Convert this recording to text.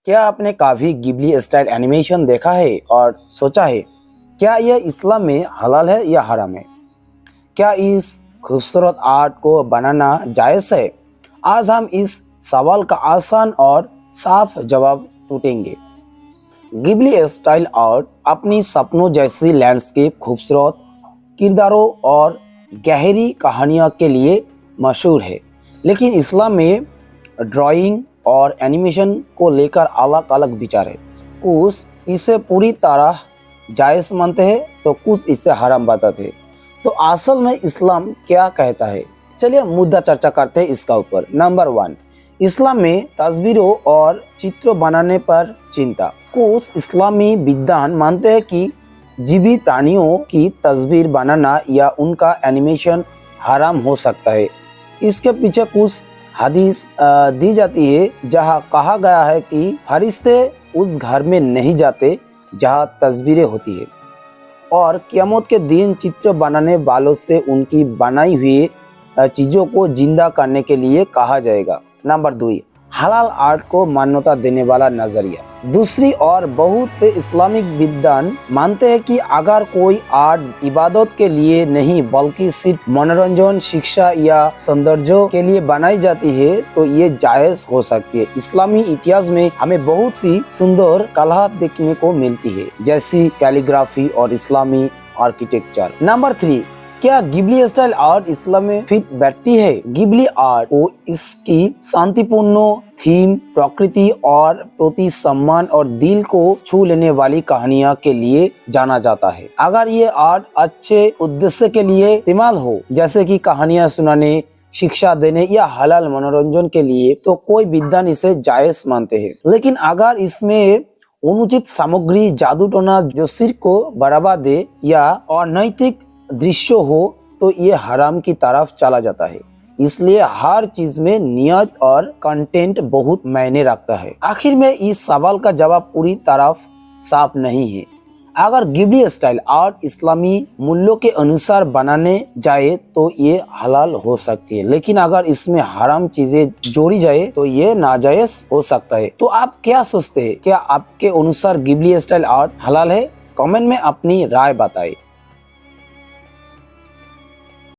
क्या आपने कभी गिबली स्टाइल एनिमेशन देखा है और सोचा है क्या यह इस्लाम में हलाल है या हराम है? क्या इस खूबसूरत आर्ट को बनाना जायज़ है? आज हम इस सवाल का आसान और साफ जवाब ढूंढेंगे। गिबली स्टाइल आर्ट अपनी सपनों जैसी लैंडस्केप, खूबसूरत किरदारों और गहरी कहानियों के लिए मशहूर है, लेकिन इस्लाम में ड्राइंग और एनिमेशन को लेकर अलग अलग विचार है। कुछ इसे पूरी तरह जायज़ मानते हैं तो कुछ इसे हराम बताते हैं। तो असल में इस्लाम क्या कहता है, चलिए मुद्दा चर्चा करते हैं इसका ऊपर। नंबर 1, इस्लाम में तस्वीरों और चित्र बनाने पर चिंता। कुछ इस्लामी विद्वान मानते हैं कि जीवित प्राणियों की तस्वीर बनाना या उनका एनिमेशन हराम हो सकता है। इसके पीछे कुछ हदीस दी जाती है जहां कहा गया है कि फरिश्ते उस घर में नहीं जाते जहां तस्वीरें होती है, और क़यामत के दिन चित्र बनाने वालों से उनकी बनाई हुई चीज़ों को जिंदा करने के लिए कहा जाएगा। नंबर 2, हलाल आर्ट को मान्यता देने वाला नजरिया। दूसरी ओर बहुत से इस्लामिक विद्वान मानते हैं कि अगर कोई आर्ट इबादत के लिए नहीं बल्कि सिर्फ मनोरंजन, शिक्षा या सौंदर्य के लिए बनाई जाती है तो ये जायज हो सकती है। इस्लामी इतिहास में हमें बहुत सी सुंदर कला देखने को मिलती है, जैसी कैलीग्राफी और इस्लामी आर्किटेक्चर। नंबर 3, क्या गिबली स्टाइल आर्ट इस्लाम में फिट बैठती है? गिबली आर्ट को इसकी शांतिपूर्ण थीम, प्रकृति और प्रति सम्मान और दिल को छू लेने वाली कहानियां के लिए जाना जाता है। अगर ये आर्ट अच्छे उद्देश्य के लिए इस्तेमाल हो, जैसे कि कहानियां सुनाने, शिक्षा देने या हलाल मनोरंजन के लिए, तो कोई विद्वान इसे जायज मानते हैं। लेकिन अगर इसमें अनुचित सामग्री, जादू टोना जो सिर को बढ़ावा दे या अनैतिक दृश्य हो तो ये हराम की तरफ चला जाता है। इसलिए हर चीज में नियत और कंटेंट बहुत मायने रखता है। आखिर में इस सवाल का जवाब पूरी तरफ साफ नहीं है। अगर गिबली स्टाइल आर्ट इस्लामी मूल्यों के अनुसार बनाने जाए तो ये हलाल हो सकती है, लेकिन अगर इसमें हराम चीजें जोड़ी जाए तो ये नाजायज हो सकता है। तो आप क्या सोचते हैं? क्या आपके अनुसार गिबली स्टाइल आर्ट हलाल है? कमेंट में अपनी राय बताएं।